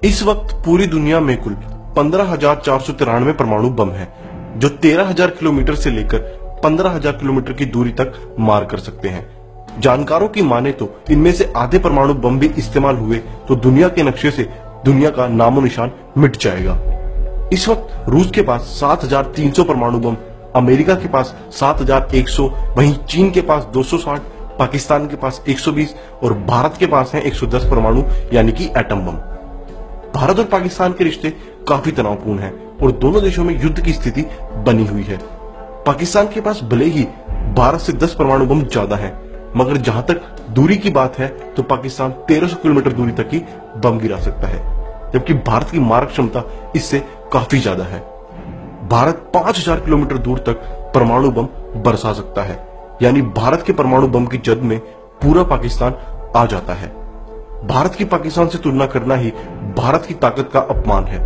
इस वक्त पूरी दुनिया में कुल 15,493 परमाणु बम हैं, जो 13,000 किलोमीटर से लेकर 15,000 किलोमीटर की दूरी तक मार कर सकते हैं। जानकारों की माने तो इनमें से आधे परमाणु बम भी इस्तेमाल हुए तो दुनिया के नक्शे से दुनिया का नामो निशान मिट जाएगा। इस वक्त रूस के पास 7,300 परमाणु बम, अमेरिका के पास 7,100, वहीं चीन के पास 260, पाकिस्तान के पास 120 और भारत के पास है 110 परमाणु यानी कि एटम बम। भारत और पाकिस्तान के रिश्ते काफी तनावपूर्ण हैं और दोनों देशों में युद्ध की स्थिति बनी हुई है। पाकिस्तान के पास भले ही भारत से 10 परमाणु बम ज्यादा है, मगर जहां तक दूरी की बात है तो पाकिस्तान 1300 किलोमीटर दूरी तक ही बम गिरा सकता है, जबकि भारत की मारक क्षमता इससे काफी ज्यादा है। भारत 5,000 किलोमीटर दूर तक परमाणु बम बरसा सकता है, यानी भारत के परमाणु बम की जद में पूरा पाकिस्तान आ जाता है। भारत की पाकिस्तान से तुलना करना ही भारत की ताकत का अपमान है।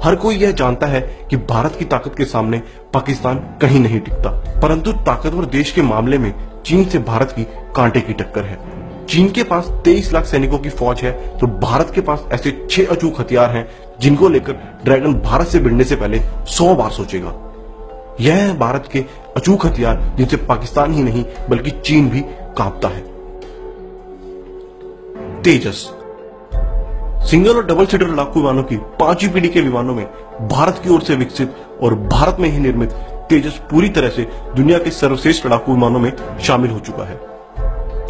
हर कोई यह जानता है कि भारत की ताकत के सामने पाकिस्तान कहीं नहीं टिकता, परंतु ताकतवर देश के मामले में चीन से भारत की कांटे की टक्कर है। चीन के पास 23 लाख सैनिकों की फौज है, तो भारत के पास ऐसे 6 अचूक हथियार हैं जिनको लेकर ड्रैगन भारत से भिड़ने से पहले 100 बार सोचेगा। यह है भारत के अचूक हथियार जिनसे पाकिस्तान ही नहीं बल्कि चीन भी कांपता है। तेजस सिंगल और डबल सीटर लड़ाकू विमानों की 5वीं पीढ़ी के विमानों में भारत की ओर से विकसित और भारत में ही निर्मित तेजस पूरी तरह से दुनिया के सर्वश्रेष्ठ लड़ाकू विमानों में शामिल हो चुका है।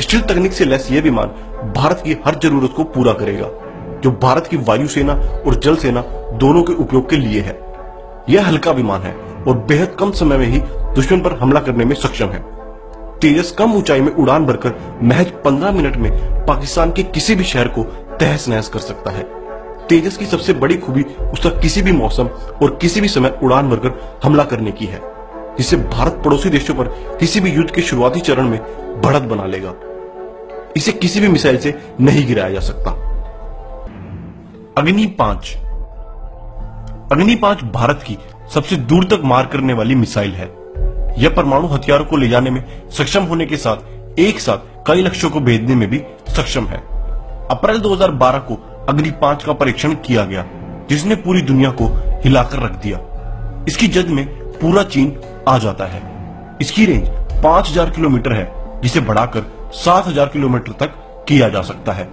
स्टील तकनीक से लैस यह विमान भारत की हर जरूरत को पूरा करेगा, जो भारत की वायुसेना और जल सेना दोनों के उपयोग के लिए है। यह हल्का विमान है और बेहद कम समय में ही दुश्मन पर हमला करने में सक्षम है। तेजस कम ऊंचाई में उड़ान भरकर महज 15 मिनट में पाकिस्तान के किसी भी शहर को तहस नहस कर सकता है। तेजस की सबसे बड़ी खूबी उसका किसी भी मौसम और किसी भी समय उड़ान भरकर हमला करने की है, जिससे भारत पड़ोसी देशों पर किसी भी युद्ध के शुरुआती चरण में बढ़त बना लेगा। इसे किसी भी मिसाइल से नहीं गिराया जा सकता। अग्नि 5 भारत की सबसे दूर तक मार करने वाली मिसाइल है। यह परमाणु हथियारों को ले जाने में सक्षम होने के साथ एक साथ कई लक्ष्यों को भेदने में भी सक्षम है। अप्रैल 2012 को अग्नि 5 का परीक्षण किया गया, जिसने पूरी दुनिया को हिलाकर रख दिया। इसकी जद में पूरा चीन आ जाता है। इसकी रेंज 5,000 किलोमीटर है, जिसे बढ़ाकर 7,000 किलोमीटर तक किया जा सकता है।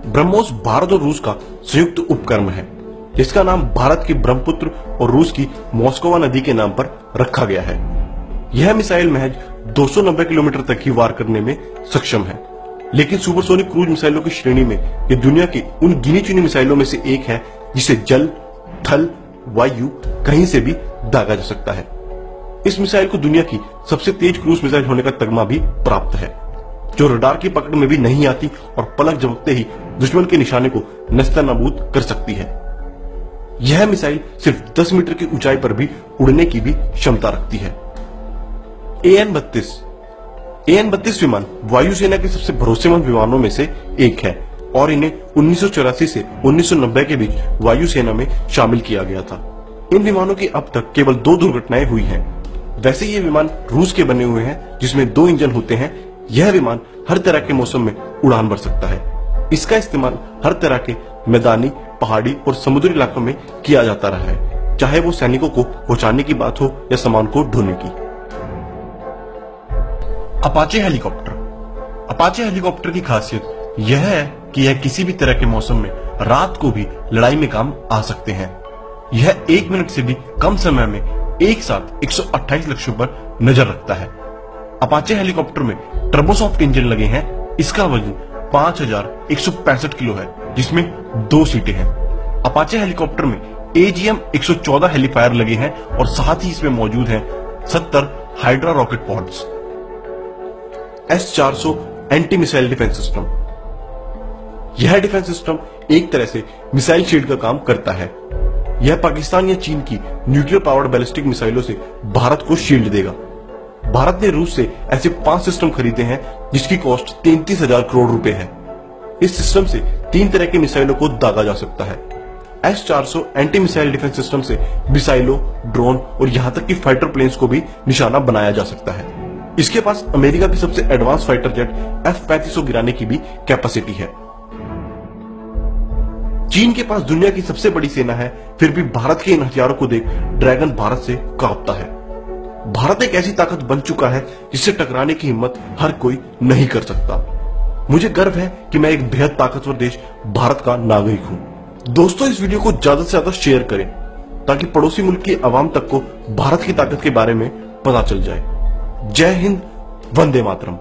ब्रह्मोस भारत और रूस का संयुक्त उपक्रम है, जिसका नाम भारत की ब्रह्मपुत्र और रूस की मॉस्कोवा नदी के नाम पर रखा गया है। यह मिसाइल महज 290 किलोमीटर तक ही वार करने में सक्षम है, लेकिन सुपरसोनिक क्रूज मिसाइलों की श्रेणी में यह दुनिया की उन गिनी चुनी मिसाइलों में से एक है जिसे जल, थल, वायु कहीं से भी दागा जा सकता है। इस मिसाइल को दुनिया की सबसे तेज क्रूज मिसाइल होने का तगमा भी प्राप्त है, जो रडार की पकड़ में भी नहीं आती और पलक झपकते ही दुश्मन के निशाने को नस्तानाबूद कर सकती है। यह मिसाइल सिर्फ 10 मीटर की ऊंचाई पर भी उड़ने की भी क्षमता रखती है। AN-32 विमान वायुसेना के सबसे भरोसेमंद विमानों में से एक है और इन्हें 1984 से 1990 के बीच वायुसेना में शामिल किया गया था। इन विमानों की अब तक केवल 2 दुर्घटनाएं हुई हैं। वैसे ये विमान रूस के बने हुए हैं, जिसमें 2 इंजन होते हैं। यह विमान हर तरह के मौसम में उड़ान भर सकता है। इसका इस्तेमाल हर तरह के मैदानी, पहाड़ी और समुद्री इलाकों में किया जाता रहा है, चाहे वो सैनिकों को पहुंचाने की बात हो या सामान को ढोने की। अपाचे हेलीकॉप्टर की खासियत यह है कि यह किसी भी तरह के मौसम में रात को भी लड़ाई में काम आ सकते हैं। यह 1 मिनट से भी कम समय में एक साथ 128 लक्ष्यों पर नजर रखता है। अपाचे हेलीकॉप्टर में टर्बोसॉफ्ट इंजन लगे हैं। इसका वजन 5,165 किलो है, जिसमें 2 सीटें हैं। अपाचे हेलीकॉप्टर में AGM-114 हेलीफायर लगे हैं और साथ ही इसमें मौजूद हैं 70 hydra rocket pods. S-400 anti missile defence system. यह डिफेंस सिस्टम एक तरह से मिसाइल शील्ड का काम करता है। यह पाकिस्तान या चीन की न्यूक्लियर पावर्ड बैलिस्टिक मिसाइलों से भारत को शील्ड देगा। भारत ने रूस से ऐसे 5 सिस्टम खरीदे हैं, जिसकी कॉस्ट 33,000 करोड़ रुपए है। इस सिस्टम से 3 तरह की मिसाइलों को दागा जा सकता है। S-400 anti missile defence system से मिसाइलों, ड्रोन और यहां तक कि फाइटर प्लेन्स को भी निशाना बनाया जा सकता है। इसके पास अमेरिका की सबसे एडवांस फाइटर जेट F-3500 गिराने की भी कैपेसिटी है। चीन के पास दुनिया की सबसे बड़ी सेना है, फिर भी भारत के इन हथियारों को देख ड्रैगन भारत से कांपता है। भारत एक ऐसी ताकत बन चुका है जिससे टकराने की हिम्मत हर कोई नहीं कर सकता। मुझे गर्व है कि मैं एक बेहद ताकतवर देश भारत का नागरिक हूं। दोस्तों, इस वीडियो को ज्यादा से ज्यादा शेयर करें ताकि पड़ोसी मुल्क की आवाम तक को भारत की ताकत के बारे में पता चल जाए। जय हिंद, वंदे मातरम।